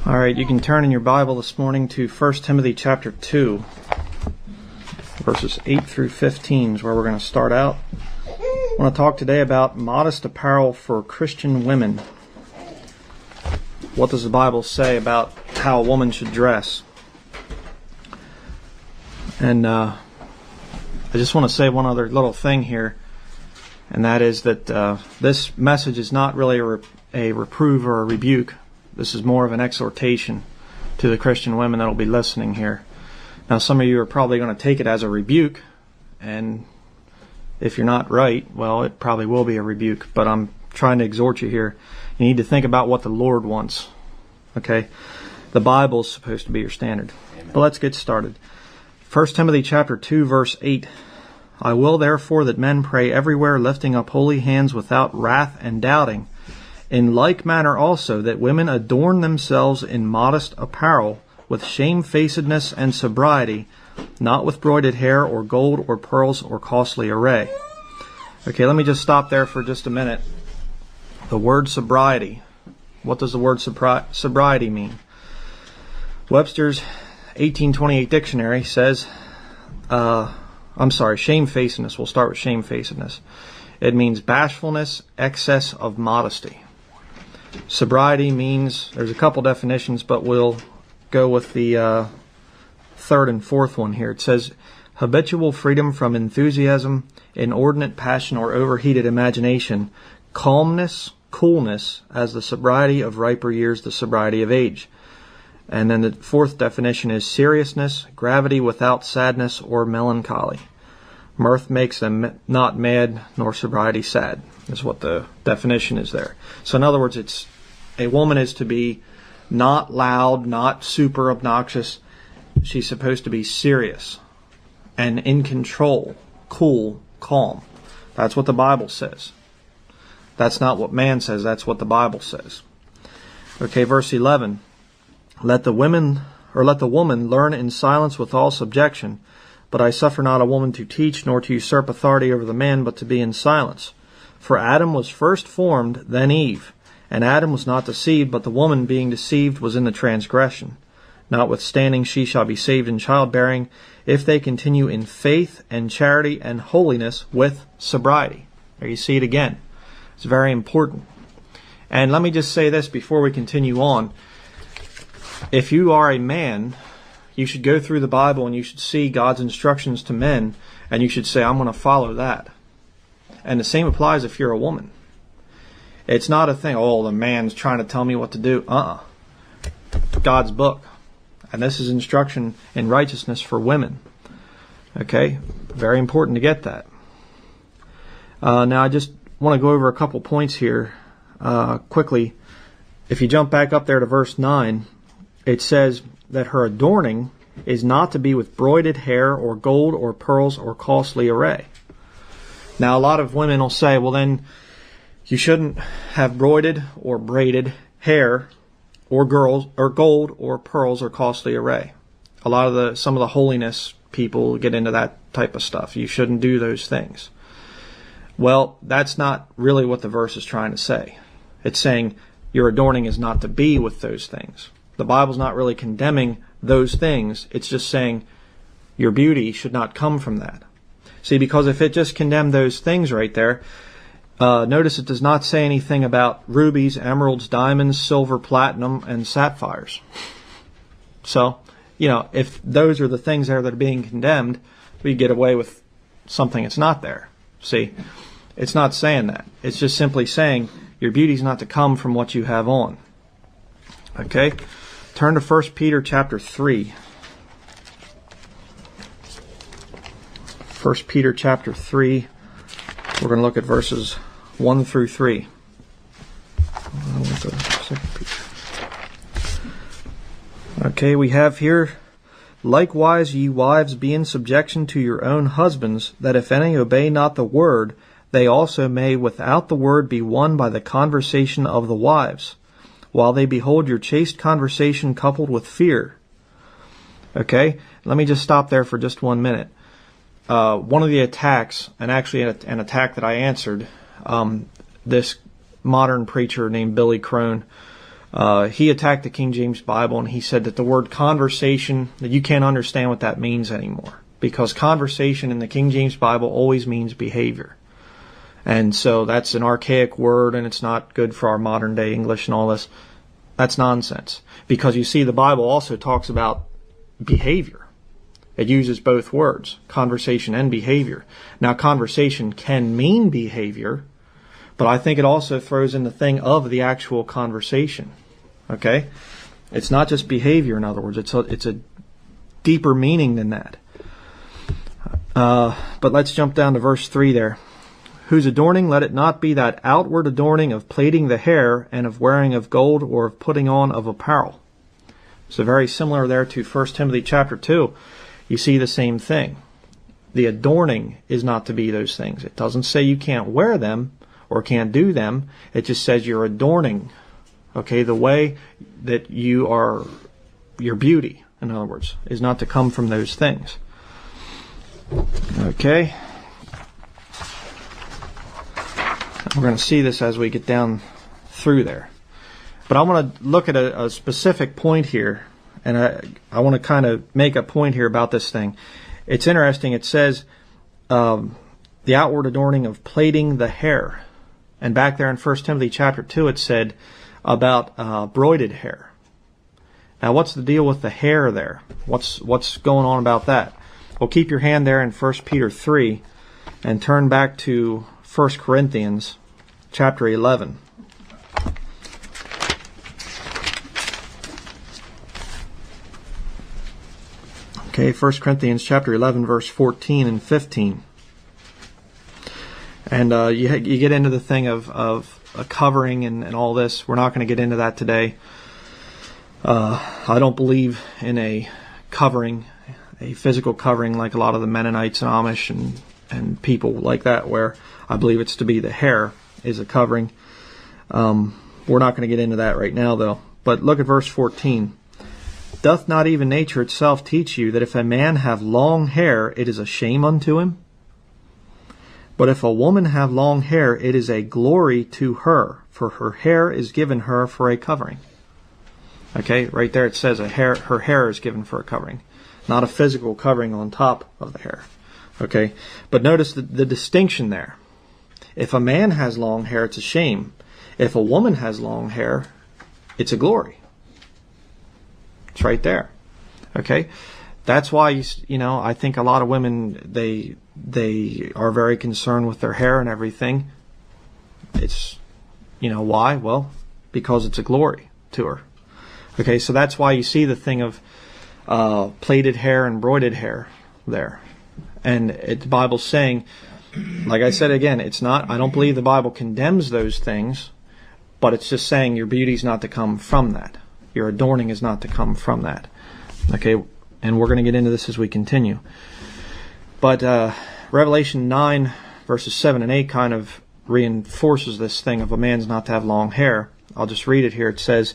All right, you can turn in your Bible this morning to 1 Timothy chapter 2, verses 8 through 15 is where we're going to start out. I want to talk today about modest apparel for Christian women. What does the Bible say about how a woman should dress? And I just want to say one other little thing here, and that is that this message is not really a reprove or a rebuke. This is more of an exhortation to the Christian women that will be listening here. Now, some of you are probably going to take it as a rebuke, and if you're not right, well, it probably will be a rebuke, but I'm trying to exhort you here. You need to think about what the Lord wants, okay? The Bible is supposed to be your standard. Amen. But let's get started. 1 Timothy chapter 2, verse 8. I will therefore that men pray everywhere, lifting up holy hands without wrath and doubting. In like manner also that women adorn themselves in modest apparel, with shamefacedness and sobriety, not with broided hair or gold or pearls or costly array. Okay, let me just stop there for just a minute. The word sobriety. What does the word sobriety mean? Webster's 1828 dictionary says, shamefacedness. We'll start with shamefacedness. It means bashfulness, excess of modesty. Sobriety means, there's a couple definitions, but we'll go with the third and fourth one here. It says, habitual freedom from enthusiasm, inordinate passion, or overheated imagination, calmness, coolness, as the sobriety of riper years, the sobriety of age. And then the fourth definition is seriousness, gravity without sadness or melancholy. Mirth makes them not mad, nor sobriety sad, is what the definition is there. So in other words, it's a woman is to be not loud, not super obnoxious. She's supposed to be serious and in control, cool, calm. That's what the Bible says. That's not what man says, that's what the Bible says. Okay, verse 11. Let the woman learn in silence with all subjection. But I suffer not a woman to teach, nor to usurp authority over the man, but to be in silence. For Adam was first formed, then Eve. And Adam was not deceived, but the woman being deceived was in the transgression. Notwithstanding she shall be saved in childbearing, if they continue in faith and charity and holiness with sobriety. There you see it again. It's very important. And let me just say this before we continue on. If you are a man, you should go through the Bible and you should see God's instructions to men, and you should say, I'm going to follow that. And the same applies if you're a woman. It's not a thing, the man's trying to tell me what to do. God's book. And this is instruction in righteousness for women. Okay? Very important to get that. Now I just want to go over a couple points here quickly. If you jump back up there to verse 9, it says that her adorning is not to be with broided hair or gold or pearls or costly array. Now, a lot of women will say, well, then you shouldn't have broided or braided hair or gold or pearls or costly array. Some of the holiness people get into that type of stuff. You shouldn't do those things. Well, that's not really what the verse is trying to say. It's saying your adorning is not to be with those things. The Bible's not really condemning those things. It's just saying your beauty should not come from that. See, because if it just condemned those things right there, notice it does not say anything about rubies, emeralds, diamonds, silver, platinum, and sapphires. So, if those are the things there that are being condemned, we get away with something that's not there. See, it's not saying that. It's just simply saying your beauty's not to come from what you have on. Okay? Turn to 1 Peter chapter 3. 1 Peter chapter 3. We're going to look at verses 1 through 3. Okay, we have here, likewise ye wives be in subjection to your own husbands, that if any obey not the word, they also may without the word be won by the conversation of the wives, while they behold your chaste conversation coupled with fear. Okay, let me just stop there for just 1 minute. One of the attacks, and actually an attack that I answered, this modern preacher named Billy Crone he attacked the King James Bible, and he said that the word conversation, that you can't understand what that means anymore, because conversation in the King James Bible always means behavior. And so that's an archaic word, and it's not good for our modern day English and all this. That's nonsense. Because you see, the Bible also talks about behavior. It uses both words, conversation and behavior. Now, conversation can mean behavior, but I think it also throws in the thing of the actual conversation. Okay? It's not just behavior, in other words. It's a deeper meaning than that. But let's jump down to verse 3 there. Whose adorning, let it not be that outward adorning of plaiting the hair and of wearing of gold or of putting on of apparel. So very similar there to 1 Timothy chapter 2. You see the same thing. The adorning is not to be those things. It doesn't say you can't wear them or can't do them. It just says you're adorning. Okay, the way that you are, your beauty, in other words, is not to come from those things. Okay. We're going to see this as we get down through there. But I want to look at a specific point here, and I want to kind of make a point here about this thing. It's interesting. It says the outward adorning of plaiting the hair. And back there in 1 Timothy chapter 2, it said about broided hair. Now, what's the deal with the hair there? What's going on about that? Well, keep your hand there in 1 Peter 3 and turn back to 1 Corinthians chapter 11. Okay, 1 Corinthians chapter 11, verse 14 and 15. And you get into the thing of a covering and all this. We're not going to get into that today. I don't believe in a covering, a physical covering like a lot of the Mennonites and Amish and people like that, where I believe it's to be the hair is a covering. We're not going to get into that right now, though. But look at verse 14. Doth not even nature itself teach you that if a man have long hair, it is a shame unto him? But if a woman have long hair, it is a glory to her, for her hair is given her for a covering. Okay, right there it says her hair is given for a covering, not a physical covering on top of the hair. Okay, but notice the distinction there. If a man has long hair, it's a shame. If a woman has long hair, it's a glory. It's right there. Okay, that's why I think a lot of women they are very concerned with their hair and everything. It's why? Well, because it's a glory to her. Okay, so that's why you see the thing of plaited hair and broided hair there. And the Bible's saying, like I said again, it's not, I don't believe the Bible condemns those things, but it's just saying your beauty's not to come from that. Your adorning is not to come from that. Okay, and we're going to get into this as we continue. But Revelation 9, verses 7 and 8 kind of reinforces this thing of a man's not to have long hair. I'll just read it here. It says,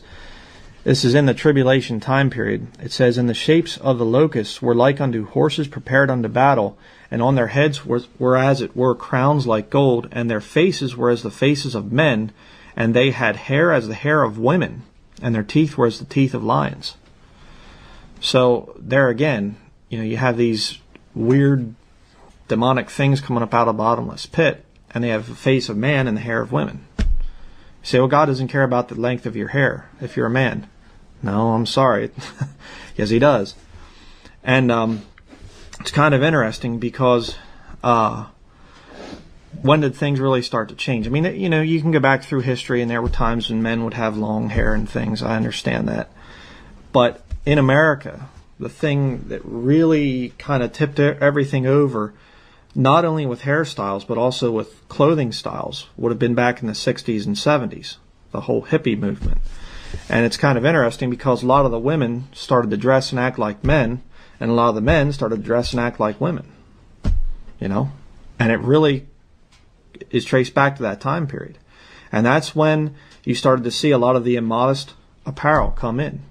this is in the tribulation time period. It says, and the shapes of the locusts were like unto horses prepared unto battle, and on their heads were as it were crowns like gold, and their faces were as the faces of men, and they had hair as the hair of women, and their teeth were as the teeth of lions. So there again, you have these weird demonic things coming up out of a bottomless pit, and they have the face of man and the hair of women. You say, well, God doesn't care about the length of your hair if you're a man. No, I'm sorry. Yes, He does. And it's kind of interesting because when did things really start to change? I mean, you can go back through history, and there were times when men would have long hair and things. I understand that. But in America, the thing that really kind of tipped everything over, not only with hairstyles, but also with clothing styles, would have been back in the 60s and 70s, the whole hippie movement. And it's kind of interesting because a lot of the women started to dress and act like men, and a lot of the men started to dress and act like women. And it really is traced back to that time period. And that's when you started to see a lot of the immodest apparel come in.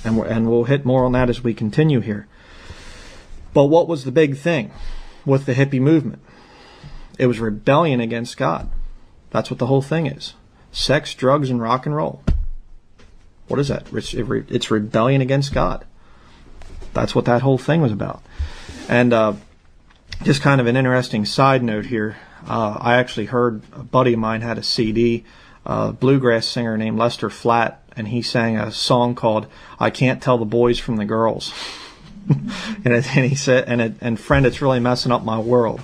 And we'll hit more on that as we continue here. But what was the big thing with the hippie movement? It was rebellion against God. That's what the whole thing is. Sex, drugs, and rock and roll. What is that? It's rebellion against God. That's what that whole thing was about. And just kind of an interesting side note here. I actually heard a buddy of mine had a CD, a bluegrass singer named Lester Flatt, and he sang a song called "I Can't Tell the Boys from the Girls." and he said, and friend, it's really messing up my world.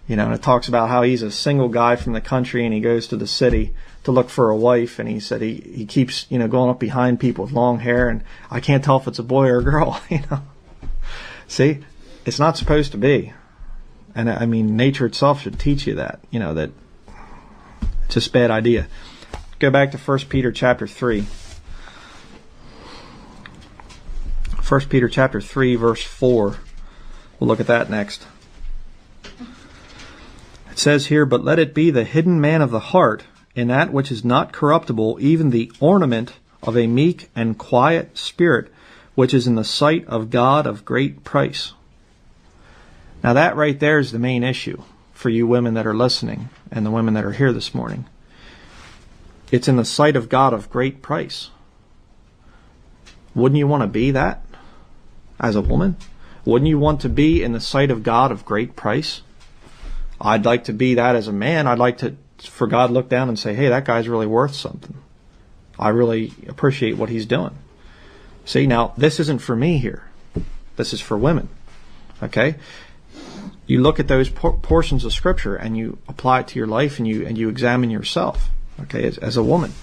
And it talks about how he's a single guy from the country and he goes to the city to look for a wife, and he said he keeps, going up behind people with long hair, and I can't tell if it's a boy or a girl, See, it's not supposed to be. And I mean, nature itself should teach you that, that it's just a bad idea. Go back to 1 Peter chapter 3. 1 Peter chapter 3, verse 4. We'll look at that next. It says here, "But let it be the hidden man of the heart, in that which is not corruptible, even the ornament of a meek and quiet spirit, which is in the sight of God of great price." Now that right there is the main issue for you women that are listening and the women that are here this morning. It's in the sight of God of great price. Wouldn't you want to be that as a woman? Wouldn't you want to be in the sight of God of great price? I'd like to be that as a man. I'd like for God to look down and say, hey, that guy's really worth something. I really appreciate what he's doing. See, now, this isn't for me here. This is for women. Okay? You look at those portions of Scripture and you apply it to your life, and you examine yourself, okay, as a woman.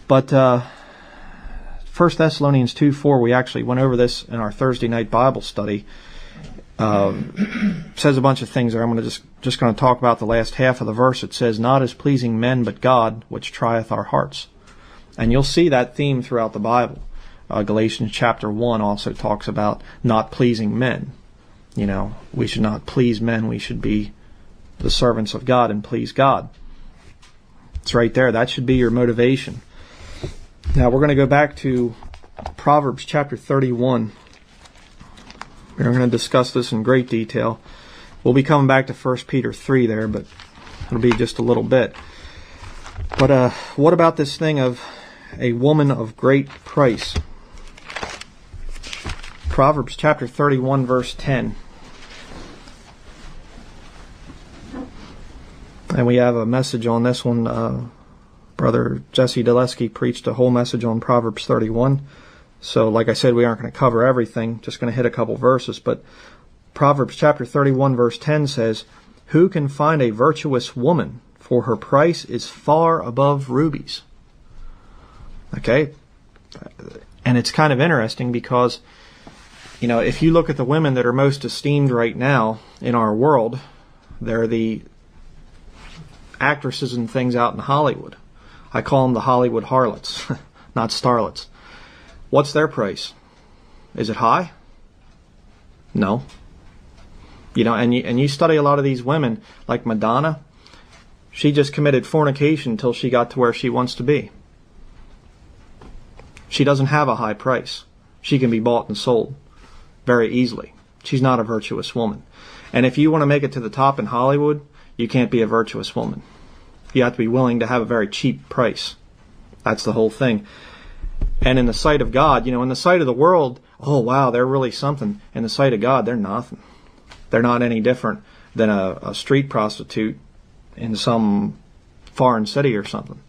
But 1 Thessalonians 2:4, we actually went over this in our Thursday night Bible study. Says a bunch of things there. I'm going to just going to talk about the last half of the verse. It says, "Not as pleasing men, but God, which trieth our hearts." And you'll see that theme throughout the Bible. Galatians chapter 1 also talks about not pleasing men. We should not please men. We should be the servants of God and please God. It's right there. That should be your motivation. Now we're going to go back to Proverbs chapter 31. We're going to discuss this in great detail. We'll be coming back to 1 Peter 3 there, but it'll be just a little bit. But what about this thing of a woman of great price? Proverbs chapter 31, verse 10. And we have a message on this one. Brother Jesse Deleski preached a whole message on Proverbs 31. So, like I said, we aren't going to cover everything. Just going to hit a couple verses. But Proverbs chapter 31, verse 10 says, "Who can find a virtuous woman? For her price is far above rubies." Okay? And it's kind of interesting because, if you look at the women that are most esteemed right now in our world, they're the actresses and things out in Hollywood. I call them the Hollywood harlots, not starlets. What's their price? Is it high? No. And you study a lot of these women, like Madonna. She just committed fornication until she got to where she wants to be. She doesn't have a high price. She can be bought and sold very easily. She's not a virtuous woman. And if you want to make it to the top in Hollywood, you can't be a virtuous woman. You have to be willing to have a very cheap price. That's the whole thing. And in the sight of God, in the sight of the world, oh wow, they're really something. In the sight of God, they're nothing. They're not any different than a street prostitute in some foreign city or something.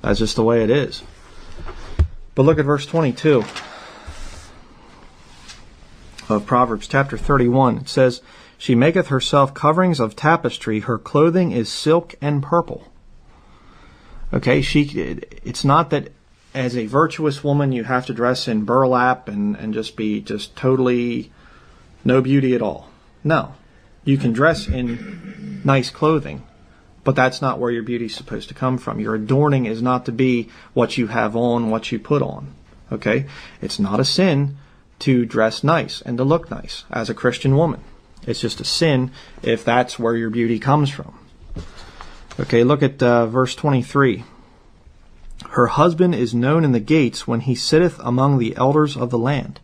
That's just the way it is. But look at verse 22 of Proverbs chapter 31. It says, "She maketh herself coverings of tapestry, her clothing is silk and purple." Okay, it's not that as a virtuous woman you have to dress in burlap and just be totally no beauty at all. No. You can dress in nice clothing, but that's not where your beauty is supposed to come from. Your adorning is not to be what you have on, what you put on. Okay? It's not a sin to dress nice and to look nice as a Christian woman. It's just a sin if that's where your beauty comes from. Okay, look at verse 23. "Her husband is known in the gates when he sitteth among the elders of the land."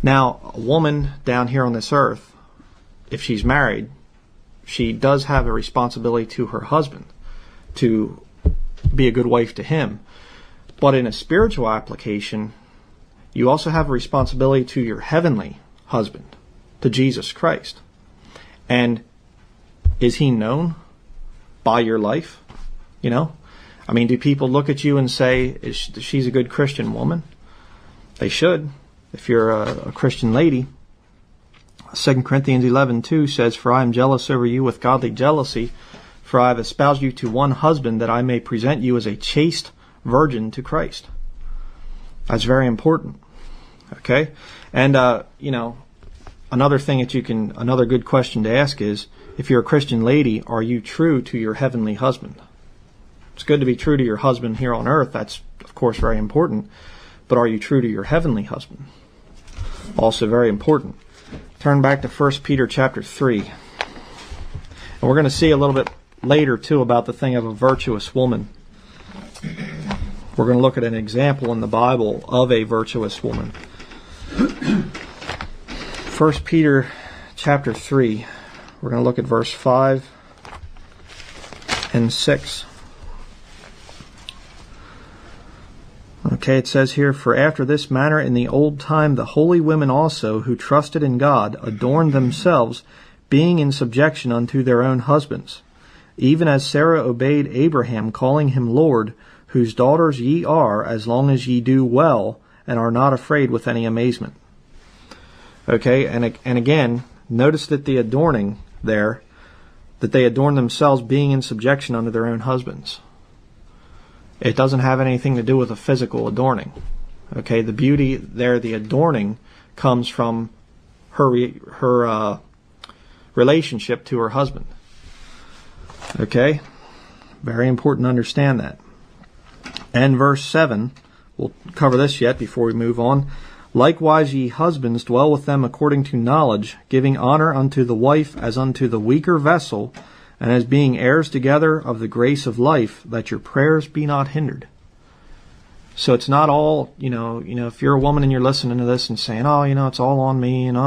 Now, a woman down here on this earth, if she's married, she does have a responsibility to her husband to be a good wife to him. But in a spiritual application, you also have a responsibility to your heavenly husband, to Jesus Christ. And is he known by your life? You know? I mean, do people look at you and say, she's a good Christian woman? They should, if you're a Christian lady. 2 Corinthians 11:2 says, "For I am jealous over you with godly jealousy, for I have espoused you to one husband, that I may present you as a chaste virgin to Christ." That's very important. Okay? And, another thing another good question to ask is, if you're a Christian lady, are you true to your heavenly husband? It's good to be true to your husband here on earth. That's, of course, very important. But are you true to your heavenly husband? Also very important. Turn back to 1 Peter chapter 3. And we're going to see a little bit later, too, about the thing of a virtuous woman. We're going to look at an example in the Bible of a virtuous woman. 1 Peter chapter 3. We're going to look at verse 5 and 6. Okay, it says here, "For after this manner in the old time the holy women also, who trusted in God, adorned themselves, being in subjection unto their own husbands. Even as Sarah obeyed Abraham, calling him Lord, whose daughters ye are, as long as ye do well, and are not afraid with any amazement." Okay, and again, notice that the adorning there, that they adorn themselves being in subjection unto their own husbands. It doesn't have anything to do with a physical adorning. Okay, the beauty there, the adorning, comes from her relationship to her husband. Okay, very important to understand that. And verse 7, we'll cover this yet before we move on. "Likewise ye husbands dwell with them according to knowledge, giving honor unto the wife as unto the weaker vessel, and as being heirs together of the grace of life, that your prayers be not hindered." So it's not all, if you're a woman and you're listening to this and saying, it's all on me, and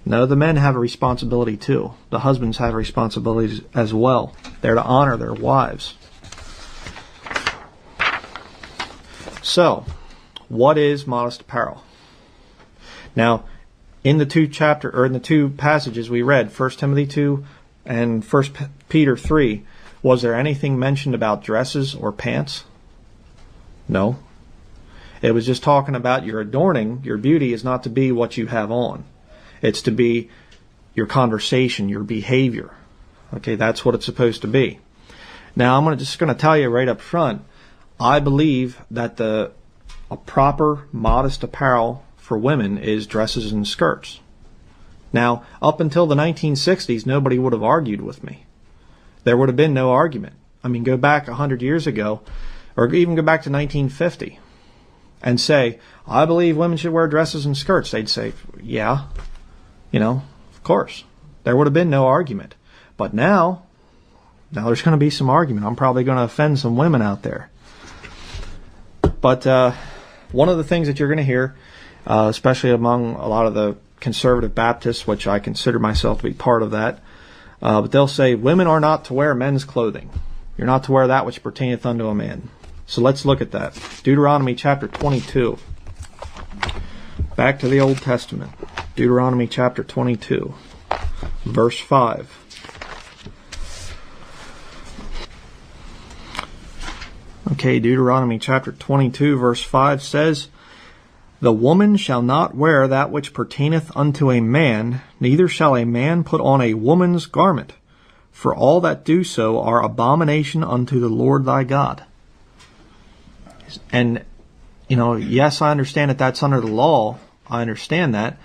No, the men have a responsibility too. The husbands have responsibilities as well. They're to honor their wives. So, what is modest apparel? Now, in the two passages we read, 1 Timothy 2 and 1 Peter 3, was there anything mentioned about dresses or pants? No. It was just talking about your adorning. Your beauty is not to be what you have on. It's to be your conversation, your behavior. Okay, that's what it's supposed to be. Now, I'm just going to tell you right up front, I believe that a proper modest apparel for women is dresses and skirts. Now, up until the 1960s, nobody would have argued with me. There would have been no argument. I mean, go back 100 years ago, or even go back to 1950, and say, I believe women should wear dresses and skirts. They'd say, yeah, of course. There would have been no argument. But now there's going to be some argument. I'm probably going to offend some women out there. But one of the things that you're going to hear, especially among a lot of the conservative Baptists, which I consider myself to be part of that, but they'll say, women are not to wear men's clothing. You're not to wear that which pertaineth unto a man. So let's look at that. Deuteronomy chapter 22. Back to the Old Testament. Deuteronomy chapter 22, verse 5. Okay, Deuteronomy chapter 22, verse 5 says, "The woman shall not wear that which pertaineth unto a man, neither shall a man put on a woman's garment, for all that do so are abomination unto the Lord thy God." And, yes, I understand that that's under the law. I understand that.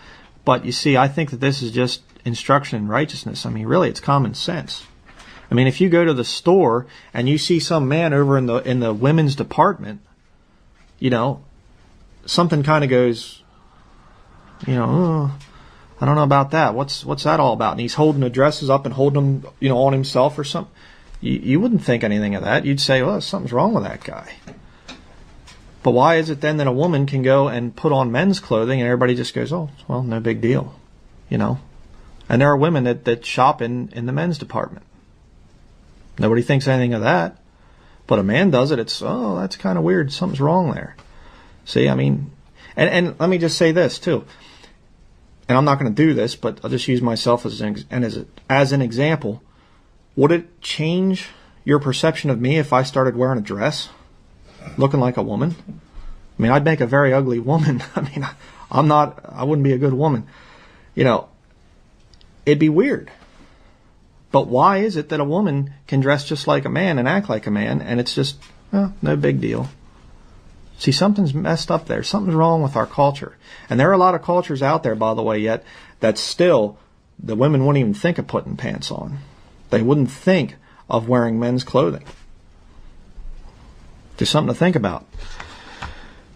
But you see, I think that this is just instruction in righteousness. I mean, really, it's common sense. I mean, if you go to the store and you see some man over in the women's department, something kind of goes, I don't know about that. What's that all about? And he's holding the dresses up and holding them, on himself or something. You wouldn't think anything of that. You'd say, well, something's wrong with that guy. But why is it then that a woman can go and put on men's clothing and everybody just goes, oh, well, no big deal, And there are women that shop in the men's department. Nobody thinks anything of that. But a man does it, it's, oh, that's kind of weird. Something's wrong there. See, I mean, and let me just say this too. And I'm not going to do this, but I'll just use myself as an example. Would it change your perception of me if I started wearing a dress, looking like a woman? I mean, I'd make a very ugly woman. I mean, I wouldn't be a good woman. You know, it'd be weird. But why is it that a woman can dress just like a man and act like a man, and it's just, well, no big deal? See, something's messed up there. Something's wrong with our culture. And there are a lot of cultures out there, by the way, yet, that still, the women wouldn't even think of putting pants on. They wouldn't think of wearing men's clothing. Just something to think about.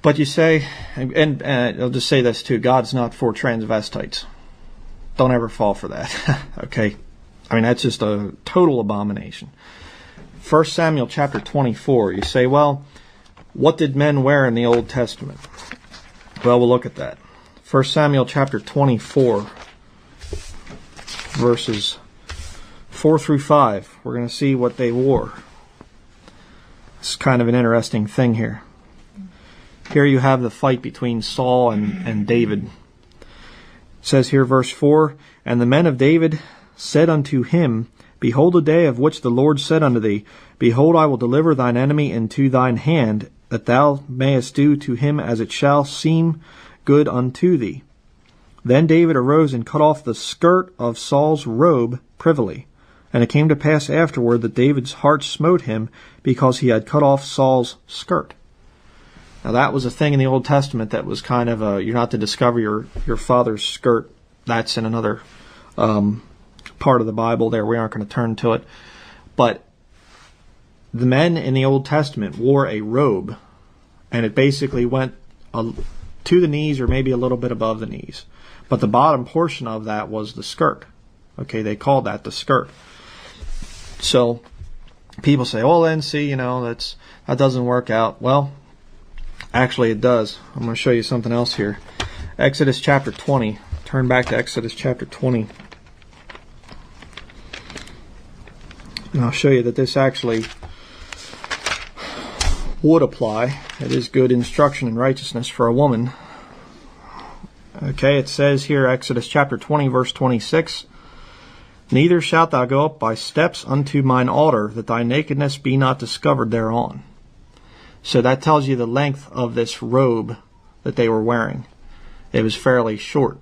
But you say, and I'll just say this too, God's not for transvestites. Don't ever fall for that. Okay? I mean, that's just a total abomination. 1 Samuel chapter 24, you say, well, what did men wear in the Old Testament? Well, we'll look at that. 1 Samuel chapter 24, verses 4 through 5. We're going to see what they wore. It's kind of an interesting thing here. Here you have the fight between Saul and David. It says here, verse 4, and the men of David said unto him, behold, the day of which the Lord said unto thee, behold, I will deliver thine enemy into thine hand, that thou mayest do to him as it shall seem good unto thee. Then David arose and cut off the skirt of Saul's robe privily. And it came to pass afterward that David's heart smote him, because he had cut off Saul's skirt. Now that was a thing in the Old Testament that was kind of you're not to discover your father's skirt. That's in another part of the Bible there. We aren't going to turn to it. But the men in the Old Testament wore a robe, and it basically went to the knees or maybe a little bit above the knees. But the bottom portion of that was the skirt. Okay, they called that the skirt. So people say, oh, then see, you know, that doesn't work out. Well, actually it does. I'm going to show you something else here. Exodus chapter 20. Turn back to Exodus chapter 20. And I'll show you that this actually would apply. It is good instruction in righteousness for a woman. Okay, it says here, Exodus chapter 20, verse 26, neither shalt thou go up by steps unto mine altar, that thy nakedness be not discovered thereon. So that tells you the length of this robe that they were wearing. It was fairly short,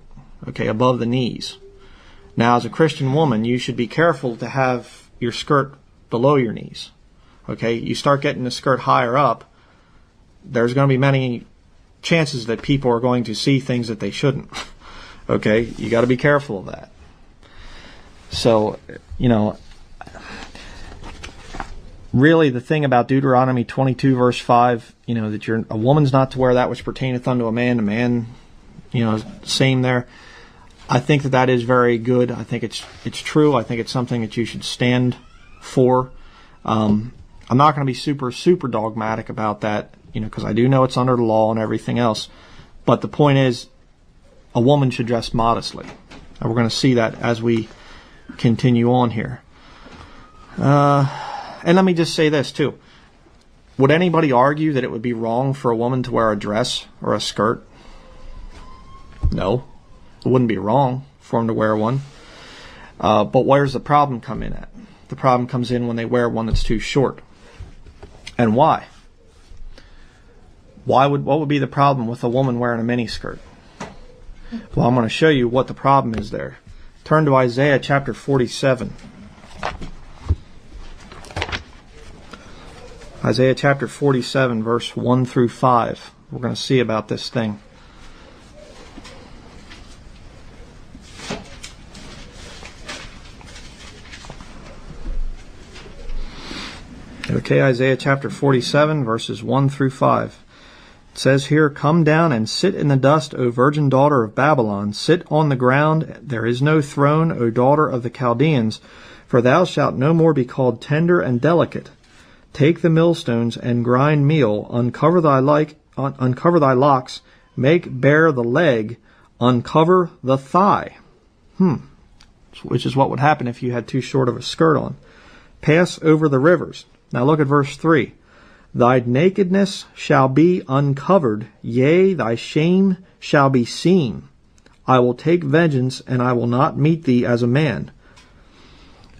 okay, above the knees. Now, as a Christian woman, you should be careful to have your skirt below your knees. Okay, you start getting the skirt higher up, there's going to be many chances that people are going to see things that they shouldn't. Okay, you got to be careful of that. So, you know, really the thing about Deuteronomy 22 verse 5, you know, that a woman's not to wear that which pertaineth unto a man, you know, same there. I think that is very good. I think it's true. I think it's something that you should stand for. I'm not going to be super dogmatic about that, you know, because I do know it's under the law and everything else. But the point is, a woman should dress modestly. And we're going to see that as we continue on here. And let me just say this too. Would anybody argue that it would be wrong for a woman to wear a dress or a skirt? No. It wouldn't be wrong for them to wear one. But where's the problem come in at? The problem comes in when they wear one that's too short. And why? What would be the problem with a woman wearing a mini skirt? Well, I'm going to show you what the problem is there. Turn to Isaiah chapter 47. Isaiah chapter 47, verse 1 through 5. We're going to see about this thing. Okay, Isaiah chapter 47, verses 1 through 5. It says here, come down and sit in the dust, O virgin daughter of Babylon. Sit on the ground, there is no throne, O daughter of the Chaldeans. For thou shalt no more be called tender and delicate. Take the millstones and grind meal. Uncover thy locks. Make bare the leg. Uncover the thigh. Which is what would happen if you had too short of a skirt on. Pass over the rivers. Now look at verse 3. Thy nakedness shall be uncovered, yea, thy shame shall be seen. I will take vengeance, and I will not meet thee as a man.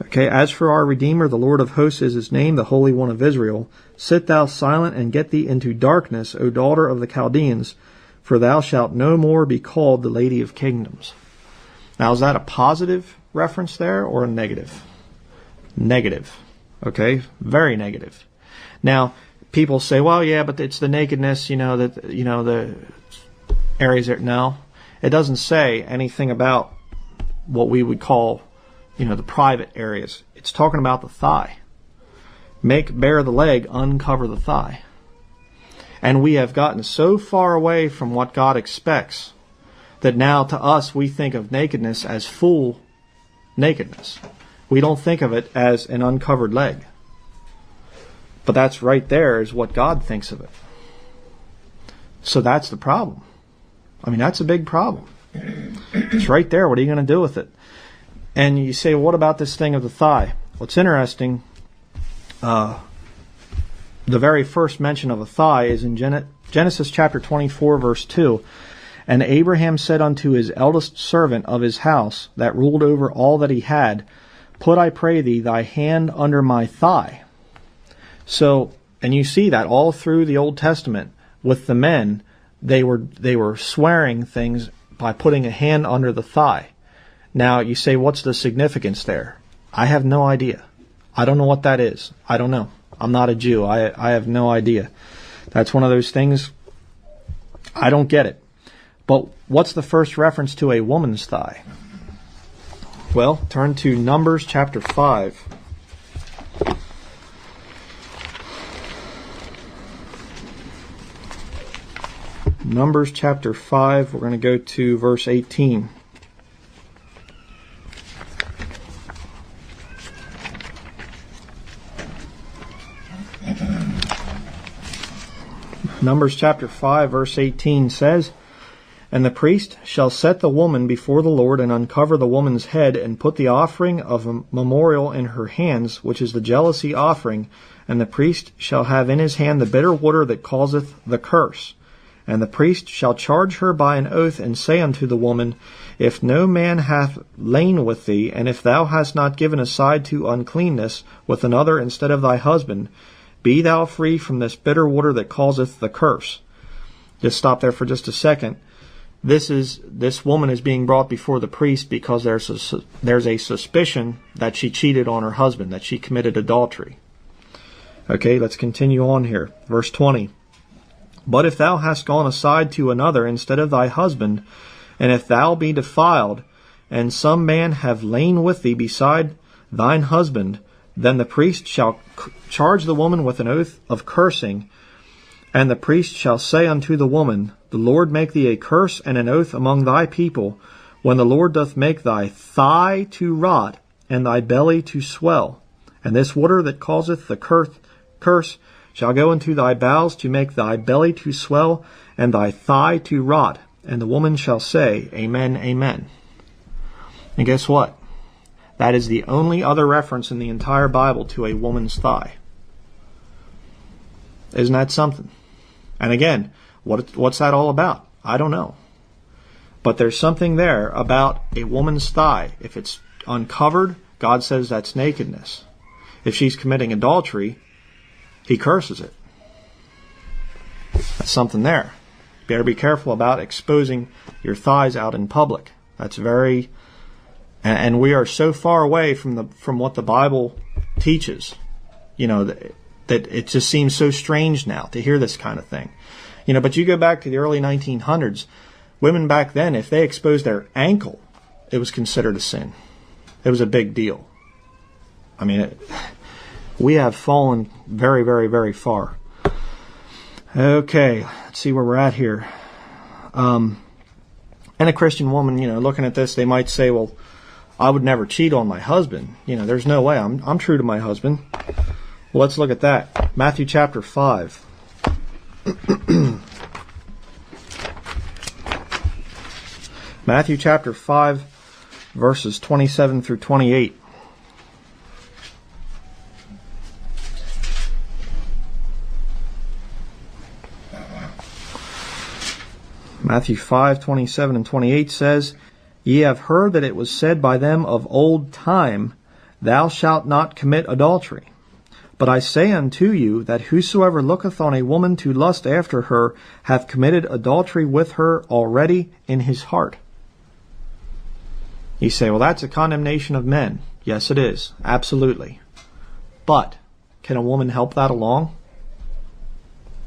Okay, as for our Redeemer, the Lord of hosts is his name, the Holy One of Israel. Sit thou silent, and get thee into darkness, O daughter of the Chaldeans, for thou shalt no more be called the Lady of Kingdoms. Now, is that a positive reference there, or a negative? Negative. Okay, very negative. Now, people say, well, yeah, but it's the nakedness, the areas there. No, it doesn't say anything about what we would call, the private areas. It's talking about the thigh. Make bare the leg, uncover the thigh. And we have gotten so far away from what God expects that now to us we think of nakedness as full nakedness. We don't think of it as an uncovered leg. But that's right there is what God thinks of it. So that's the problem. I mean, that's a big problem. It's right there. What are you going to do with it? And you say, well, what about this thing of the thigh? What's interesting, the very first mention of a thigh is in Genesis chapter 24, verse 2. And Abraham said unto his eldest servant of his house, that ruled over all that he had, Put, I pray thee, thy hand under my thigh. So, and you see that all through the Old Testament with the men, they were swearing things by putting a hand under the thigh. Now, you say, what's the significance there? I have no idea. I don't know what that is. I don't know. I'm not a Jew. I have no idea. That's one of those things, I don't get it. But what's the first reference to a woman's thigh? Well, turn to Numbers chapter 5. Numbers chapter 5, we're going to go to verse 18. Numbers chapter 5, verse 18 says, And the priest shall set the woman before the Lord, and uncover the woman's head, and put the offering of a memorial in her hands, which is the jealousy offering. And the priest shall have in his hand the bitter water that causeth the curse. And the priest shall charge her by an oath, and say unto the woman, If no man hath lain with thee, and if thou hast not given aside to uncleanness with another instead of thy husband, be thou free from this bitter water that causeth the curse. Just stop there for just a second. This woman is being brought before the priest because there's a suspicion that she cheated on her husband, that she committed adultery. Okay, let's continue on here. Verse 20. But if thou hast gone aside to another instead of thy husband, and if thou be defiled, and some man have lain with thee beside thine husband, then the priest shall charge the woman with an oath of cursing, and the priest shall say unto the woman, The Lord make thee a curse and an oath among thy people, when the Lord doth make thy thigh to rot, and thy belly to swell. And this water that causeth the curse shall go into thy bowels to make thy belly to swell, and thy thigh to rot. And the woman shall say, Amen, amen. And guess what? That is the only other reference in the entire Bible to a woman's thigh. Isn't that something? And again, what's that all about? I don't know. But there's something there about a woman's thigh. If it's uncovered, God says that's nakedness. If she's committing adultery, He curses it. That's something there. You better be careful about exposing your thighs out in public. That's very... And we are so far away from what the Bible teaches, that it just seems so strange now to hear this kind of thing. But you go back to the early 1900s, women back then, if they exposed their ankle, it was considered a sin. It was a big deal. I mean, we have fallen very, very, very far. Okay, let's see where we're at here. And a Christian woman, looking at this, they might say, well, I would never cheat on my husband. There's no way. I'm true to my husband. Well, let's look at that. Matthew chapter 5. Matthew chapter 5, verses 27 through 28. Matthew 5:27 and 28 says, Ye have heard that it was said by them of old time, Thou shalt not commit adultery. But I say unto you, that whosoever looketh on a woman to lust after her, hath committed adultery with her already in his heart. You say, well, that's a condemnation of men. Yes, it is. Absolutely. But can a woman help that along?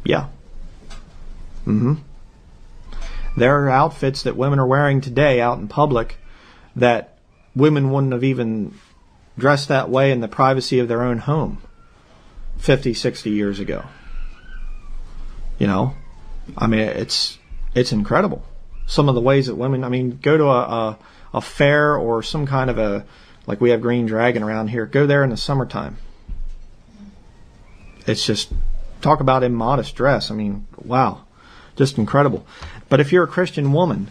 Yeah. There are outfits that women are wearing today out in public that women wouldn't have even dressed that way in the privacy of their own home 50, 60 years ago. You know, I mean, it's incredible. Some of the ways that women, I mean, go to a fair or some kind of a, like we have Green Dragon around here, go there in the summertime. It's just, talk about immodest dress. I mean, wow, just incredible. But if you're a Christian woman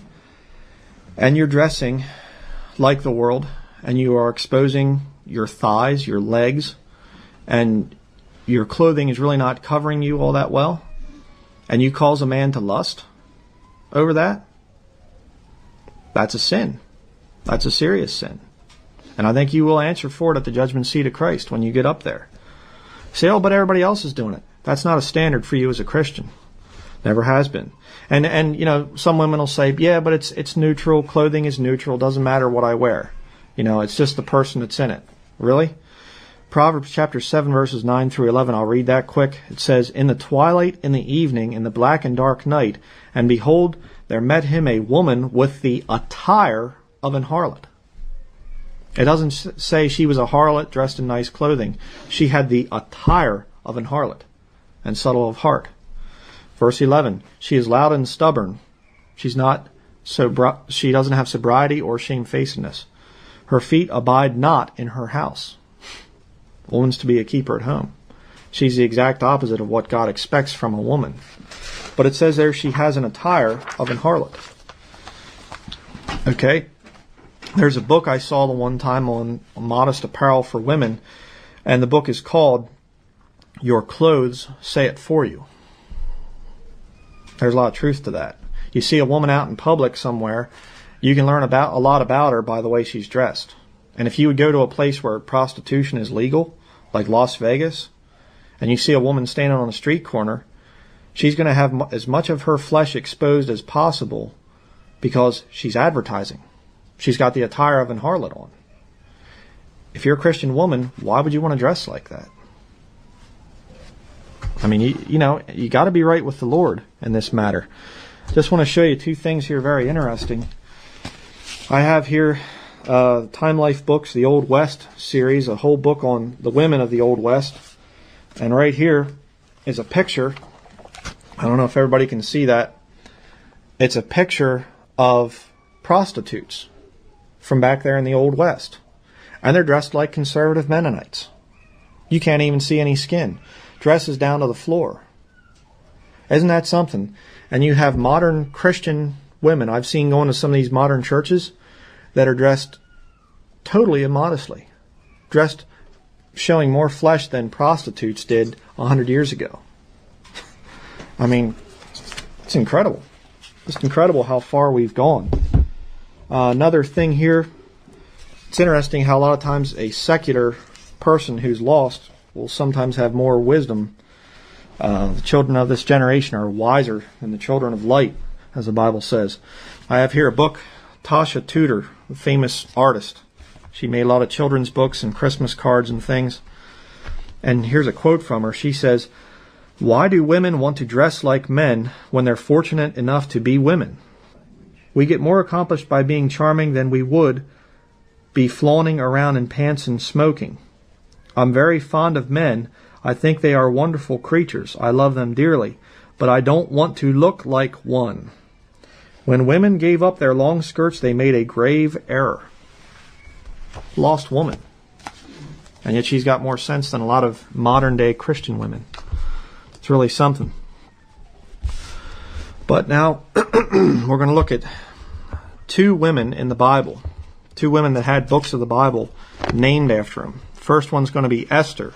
and you're dressing like the world and you are exposing your thighs, your legs, and your clothing is really not covering you all that well, and you cause a man to lust over that, that's a sin. That's a serious sin. And I think you will answer for it at the judgment seat of Christ when you get up there. Say, oh, but everybody else is doing it. That's not a standard for you as a Christian. Never has been. And you know, some women will say, yeah, but it's neutral. Clothing is neutral. Doesn't matter what I wear. You know, it's just the person that's in it. Really? Proverbs chapter 7, verses 9 through 11. I'll read that quick. It says, In the twilight, in the evening, in the black and dark night, and behold, there met him a woman with the attire of an harlot. It doesn't say she was a harlot dressed in nice clothing. She had the attire of an harlot and subtle of heart. Verse 11, she is loud and stubborn. She doesn't have sobriety or shamefacedness. Her feet abide not in her house. Woman's to be a keeper at home. She's the exact opposite of what God expects from a woman. But it says there she has an attire of an harlot. Okay. There's a book I saw the one time on modest apparel for women, and the book is called Your Clothes Say It For You. There's a lot of truth to that. You see a woman out in public somewhere, you can learn a lot about her by the way she's dressed. And if you would go to a place where prostitution is legal, like Las Vegas, and you see a woman standing on a street corner, she's going to have as much of her flesh exposed as possible because she's advertising. She's got the attire of an harlot on. If you're a Christian woman, why would you want to dress like that? I mean, you got to be right with the Lord in this matter. Just want to show you two things here very interesting. I have here Time Life Books, the Old West series, a whole book on the women of the Old West. And right here is a picture. I don't know if everybody can see that. It's a picture of prostitutes from back there in the Old West. And they're dressed like conservative Mennonites. You can't even see any skin. Dresses down to the floor. Isn't that something? And you have modern Christian women I've seen going to some of these modern churches that are dressed totally immodestly. Dressed showing more flesh than prostitutes did 100 years ago. I mean, it's incredible. It's incredible how far we've gone. Another thing here, it's interesting how a lot of times a secular person who's lost will sometimes have more wisdom. The children of this generation are wiser than the children of light, as the Bible says. I have here a book, Tasha Tudor, the famous artist. She made a lot of children's books and Christmas cards and things. And here's a quote from her. She says, "Why do women want to dress like men when they're fortunate enough to be women? We get more accomplished by being charming than we would be flaunting around in pants and smoking. I'm very fond of men. I think they are wonderful creatures. I love them dearly. But I don't want to look like one. When women gave up their long skirts, they made a grave error." Lost woman. And yet she's got more sense than a lot of modern-day Christian women. It's really something. But now we're going to look at two women in the Bible. Two women that had books of the Bible named after them. First one's going to be Esther.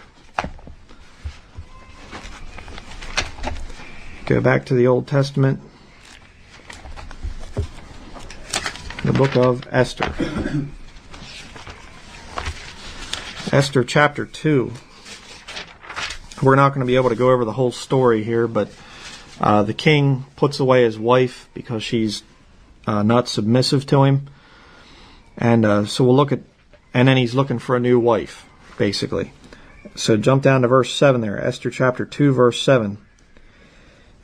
Go back to the Old Testament. The book of Esther. Esther chapter 2. We're not going to be able to go over the whole story here, but the king puts away his wife because she's not submissive to him. And so we'll look at, and then he's looking for a new wife, basically. So jump down to verse 7 there, Esther chapter 2, verse 7.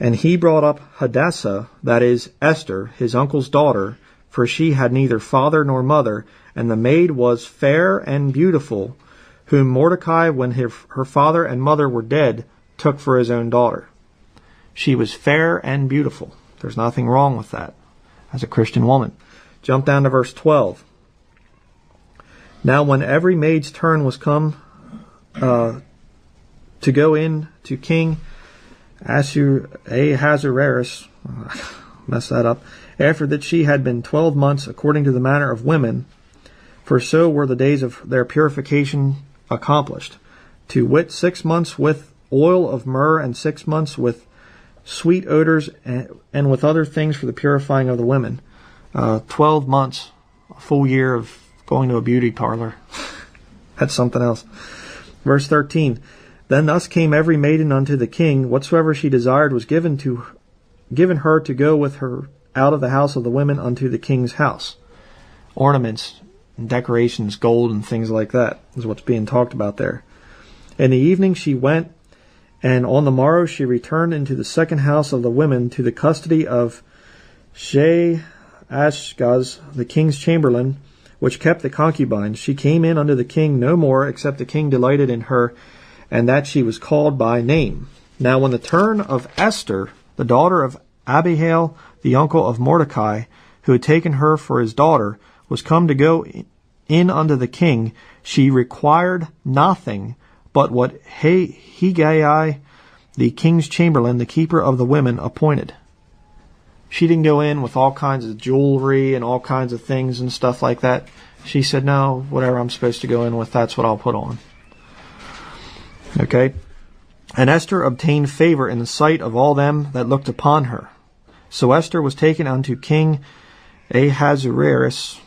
And he brought up Hadassah, that is, Esther, his uncle's daughter, for she had neither father nor mother, and the maid was fair and beautiful, whom Mordecai, when her father and mother were dead, took for his own daughter. She was fair and beautiful. There's nothing wrong with that as a Christian woman. Jump down to verse 12. Now when every maid's turn was come to go in to King Ahasuerus, mess that up, after that she had been 12 months according to the manner of women, for so were the days of their purification accomplished, to wit 6 months with oil of myrrh, and 6 months with sweet odors, and with other things for the purifying of the women. 12 months, a full year of going to a beauty parlor. That's something else. Verse 13. Then thus came every maiden unto the king, whatsoever she desired was given her to go with her out of the house of the women unto the king's house. Ornaments and decorations, gold and things like that is what's being talked about there. In the evening she went, and on the morrow she returned into the second house of the women to the custody of Sheashgaz, the king's chamberlain, which kept the concubines. She came in unto the king no more, except the king delighted in her, and that she was called by name. Now when the turn of Esther, the daughter of Abihail, the uncle of Mordecai, who had taken her for his daughter, was come to go in unto the king, she required nothing but what Hegai, the king's chamberlain, the keeper of the women, appointed. She didn't go in with all kinds of jewelry and all kinds of things and stuff like that. She said, no, whatever I'm supposed to go in with, that's what I'll put on. Okay? And Esther obtained favor in the sight of all them that looked upon her. So Esther was taken unto King Ahasuerus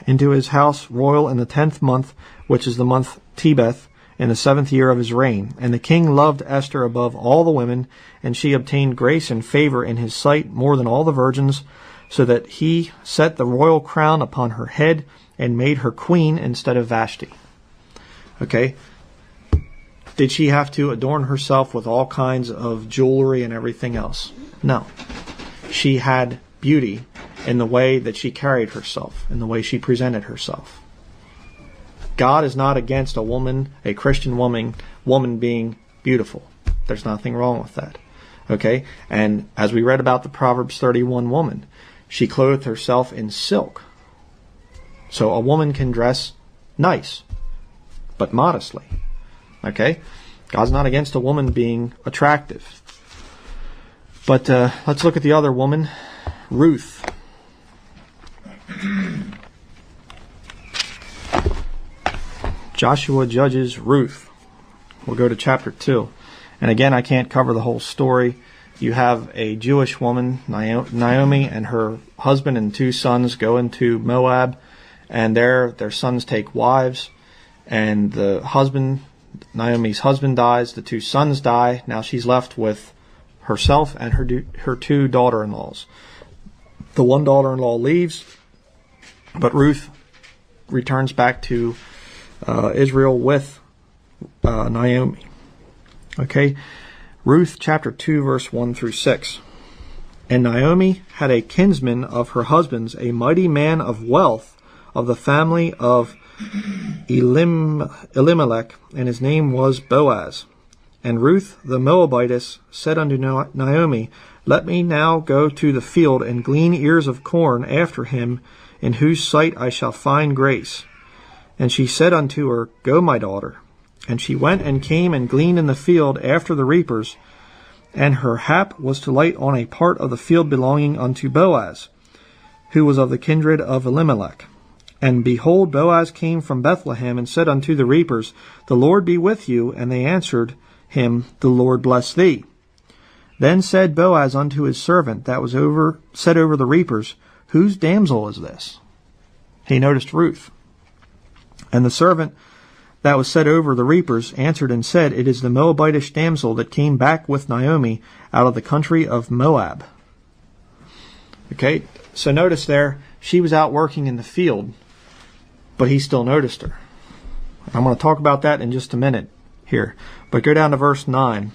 into his house royal in the 10th month, which is the month Tebeth, in the 7th year of his reign. And the king loved Esther above all the women, and she obtained grace and favor in his sight more than all the virgins, so that he set the royal crown upon her head and made her queen instead of Vashti. Okay? Did she have to adorn herself with all kinds of jewelry and everything else? No. She had beauty in the way that she carried herself, in the way she presented herself. God is not against a woman, a Christian woman being beautiful. There's nothing wrong with that. Okay? And as we read about the Proverbs 31 woman, she clothed herself in silk. So a woman can dress nice, but modestly. Okay? God's not against a woman being attractive. But let's look at the other woman, Ruth. Joshua judges Ruth. We'll go to chapter 2. And again, I can't cover the whole story. You have a Jewish woman, Naomi, and her husband and 2 sons go into Moab, and there their sons take wives, and the husband, Naomi's husband, dies, the 2 sons die. Now she's left with herself and her 2 daughter-in-laws. The one daughter-in-law leaves, but Ruth returns back to Israel with Naomi. Okay, Ruth chapter 2 verse 1 through 6. And Naomi had a kinsman of her husband's, a mighty man of wealth of the family of Elimelech, and his name was Boaz. And Ruth the Moabitess said unto Naomi, Let me now go to the field and glean ears of corn after him, in whose sight I shall find grace. And she said unto her, Go, my daughter. And she went and came and gleaned in the field after the reapers, and her hap was to light on a part of the field belonging unto Boaz, who was of the kindred of Elimelech. And behold, Boaz came from Bethlehem, and said unto the reapers, The Lord be with you. And they answered him, The Lord bless thee. Then said Boaz unto his servant that was set over the reapers, Whose damsel is this? He noticed Ruth. And the servant that was set over the reapers answered and said, It is the Moabitish damsel that came back with Naomi out of the country of Moab. Okay, so notice there, she was out working in the field, but he still noticed her. I'm going to talk about that in just a minute here. But go down to verse 9.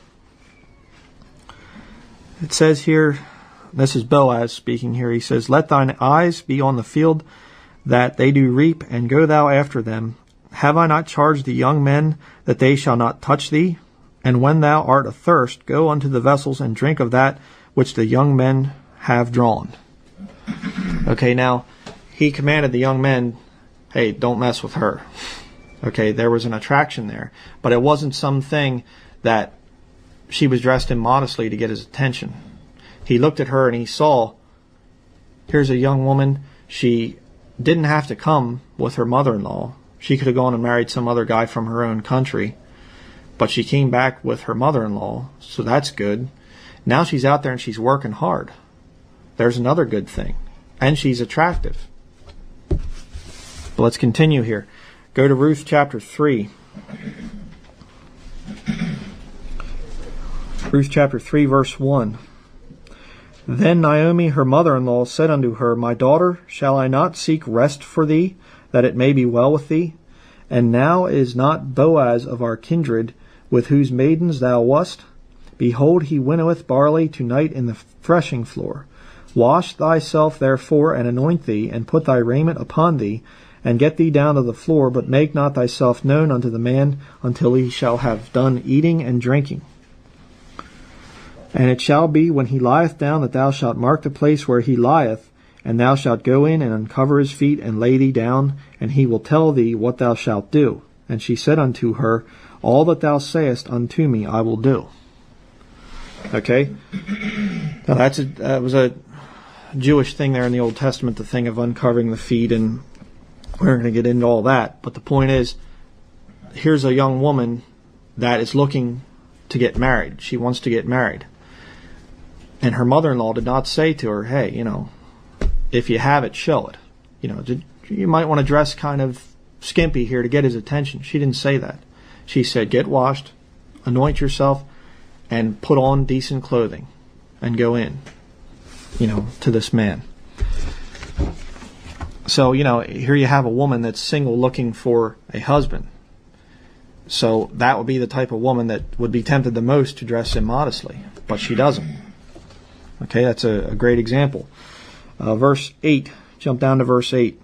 It says here, this is Boaz speaking here, he says, Let thine eyes be on the field that they do reap, and go thou after them. Have I not charged the young men that they shall not touch thee? And when thou art athirst, go unto the vessels and drink of that which the young men have drawn. Okay, now, he commanded the young men, hey, don't mess with her. Okay, there was an attraction there. But it wasn't something that she was dressed immodestly to get his attention. He looked at her and he saw, here's a young woman. She didn't have to come with her mother-in-law. She could have gone and married some other guy from her own country. But she came back with her mother-in-law, so that's good. Now she's out there and she's working hard. There's another good thing. And she's attractive. But let's continue here. Go to Ruth chapter 3. Ruth chapter 3, verse 1. Then Naomi, her mother-in-law, said unto her, My daughter, shall I not seek rest for thee, that it may be well with thee? And now is not Boaz of our kindred, with whose maidens thou wast? Behold, he winnoweth barley tonight in the threshing floor. Wash thyself therefore, and anoint thee, and put thy raiment upon thee, and get thee down to the floor, but make not thyself known unto the man until he shall have done eating and drinking. And it shall be, when he lieth down, that thou shalt mark the place where he lieth, and thou shalt go in and uncover his feet, and lay thee down, and he will tell thee what thou shalt do. And she said unto her, All that thou sayest unto me I will do. Okay? Now that was a Jewish thing there in the Old Testament, the thing of uncovering the feet, and we're going to get into all that. But the point is, here's a young woman that is looking to get married. She wants to get married. And her mother-in-law did not say to her, hey, if you have it, show it. You might want to dress kind of skimpy here to get his attention. She didn't say that. She said, get washed, anoint yourself, and put on decent clothing, and go in, to this man. So, here you have a woman that's single looking for a husband. So that would be the type of woman that would be tempted the most to dress immodestly, but she doesn't. Okay, that's a great example. Verse 8, jump down to verse 8.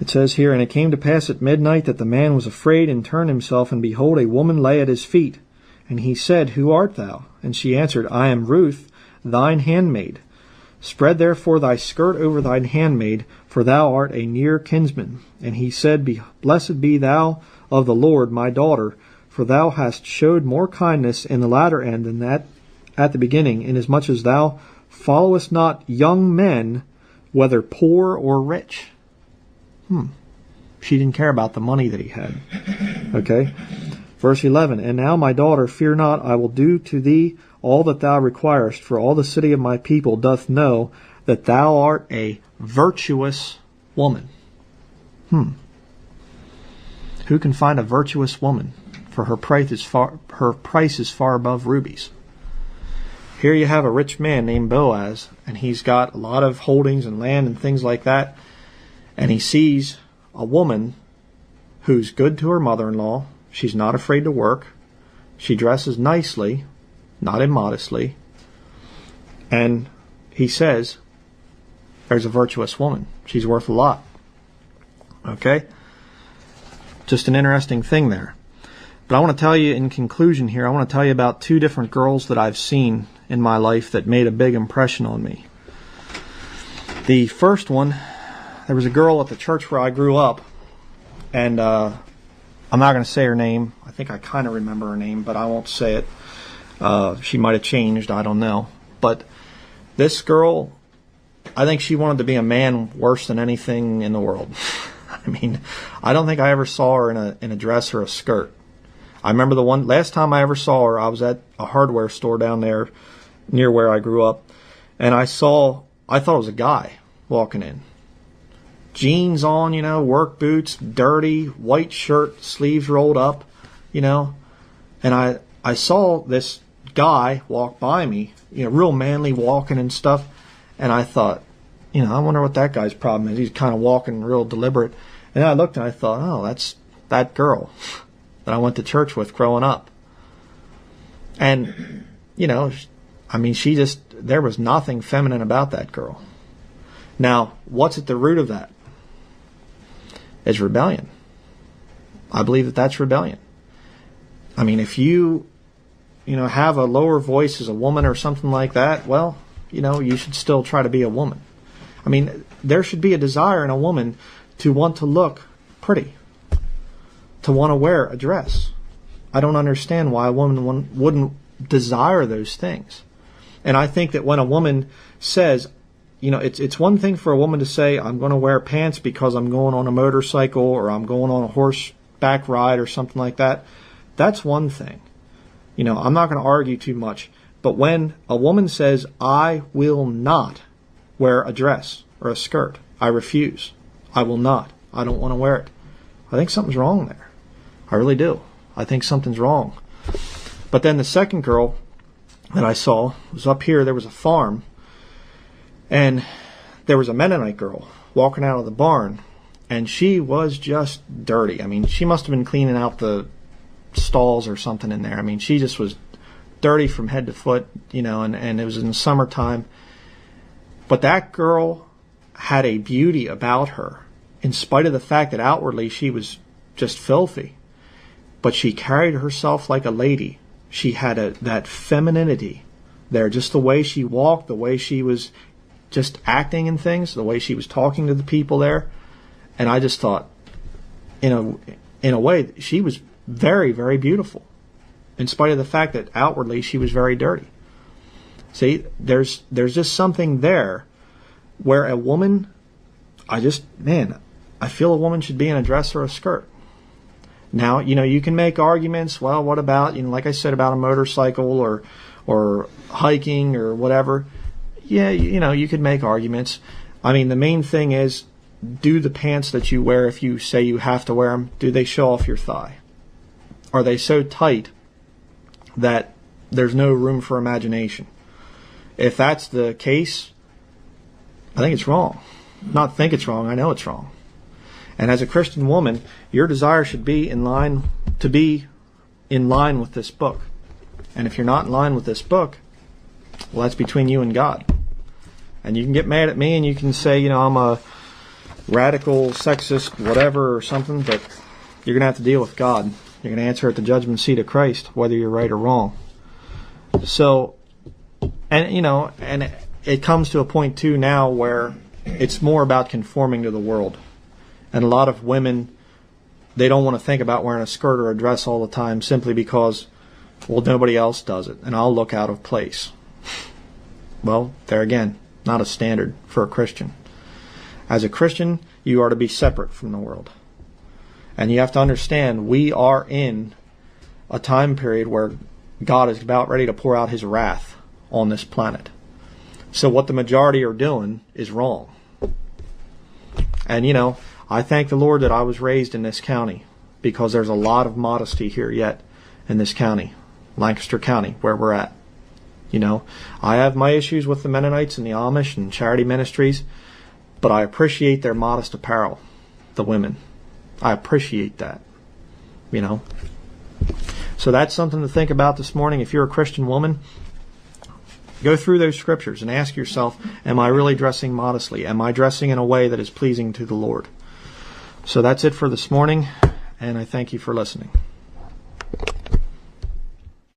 It says here, And it came to pass at midnight that the man was afraid and turned himself, and behold, a woman lay at his feet. And he said, Who art thou? And she answered, I am Ruth, thine handmaid. Spread therefore thy skirt over thine handmaid, for thou art a near kinsman. And he said, Blessed be thou of the Lord, my daughter, for thou hast showed more kindness in the latter end than that at the beginning, inasmuch as thou followest not young men, whether poor or rich. She didn't care about the money that he had. Okay? Verse 11, And now, my daughter, fear not, I will do to thee all that thou requirest, for all the city of my people doth know that thou art a virtuous woman. Who can find a virtuous woman? For her price is far above rubies. Here you have a rich man named Boaz, and he's got a lot of holdings and land and things like that, and he sees a woman who's good to her mother-in-law. She's not afraid to work. She dresses nicely, not immodestly. And he says, there's a virtuous woman. She's worth a lot. Okay? Just an interesting thing there. But I want to tell you in conclusion here, I want to tell you about two different girls that I've seen in my life that made a big impression on me. The first one, there was a girl at the church where I grew up, and I'm not going to say her name. I think I kind of remember her name, but I won't say it. She might have changed, I don't know. But this girl, I think she wanted to be a man worse than anything in the world. I mean, I don't think I ever saw her in a dress or a skirt. I remember the last time I ever saw her, I was at a hardware store down there near where I grew up, and I thought it was a guy walking in. jeans on, work boots, dirty, white shirt, sleeves rolled up, and I saw this guy walk by me, real manly walking and stuff, and I thought, I wonder what that guy's problem is. He's kind of walking real deliberate. And I looked and I thought, oh, that's that girl that I went to church with growing up. And, there was nothing feminine about that girl. Now, what's at the root of that? It's rebellion. I believe that that's rebellion. If you, have a lower voice as a woman or something like that, well, you should still try to be a woman. There should be a desire in a woman to want to look pretty, to want to wear a dress. I don't understand why a woman wouldn't desire those things. And I think that when a woman says, it's one thing for a woman to say, I'm going to wear pants because I'm going on a motorcycle or I'm going on a horseback ride or something like that. That's one thing. I'm not going to argue too much. But when a woman says, I will not wear a dress or a skirt, I refuse, I will not, I don't want to wear it, I think something's wrong there. I really do. I think something's wrong. But then the second girl that I saw was up here. There was a farm, and there was a Mennonite girl walking out of the barn, and she was just dirty. She must have been cleaning out the stalls or something in there. She just was dirty from head to foot, and it was in the summertime. But that girl had a beauty about her, in spite of the fact that outwardly she was just filthy. But she carried herself like a lady. She had that femininity there, just the way she walked, the way she was just acting and things, the way she was talking to the people there. And I just thought, in a way, she was very, very beautiful, in spite of the fact that outwardly she was very dirty. See, there's just something there where a woman, I feel a woman should be in a dress or a skirt. Now, you can make arguments, well, what about, like I said, about a motorcycle or hiking or whatever. Yeah, you could make arguments. The main thing is, do the pants that you wear, if you say you have to wear them, do they show off your thigh? Are they so tight that there's no room for imagination? If that's the case, I think it's wrong. Not think it's wrong, I know it's wrong. And as a Christian woman, your desire should be in line with this book. And if you're not in line with this book, well, that's between you and God. And you can get mad at me and you can say, I'm a radical, sexist, whatever or something, but you're going to have to deal with God. You're going to answer at the judgment seat of Christ, whether you're right or wrong. So, and it comes to a point too now where it's more about conforming to the world. And a lot of women, they don't want to think about wearing a skirt or a dress all the time simply because, well, nobody else does it, and I'll look out of place. Well, there again, not a standard for a Christian. As a Christian, you are to be separate from the world. And you have to understand, we are in a time period where God is about ready to pour out His wrath on this planet. So what the majority are doing is wrong. And, I thank the Lord that I was raised in this county, because there's a lot of modesty here yet in this county, Lancaster County, where we're at. I have my issues with the Mennonites and the Amish and charity ministries, but I appreciate their modest apparel, the women. I appreciate that, So that's something to think about this morning. If you're a Christian woman, go through those scriptures and ask yourself, am I really dressing modestly? Am I dressing in a way that is pleasing to the Lord? So that's it for this morning, and I thank you for listening.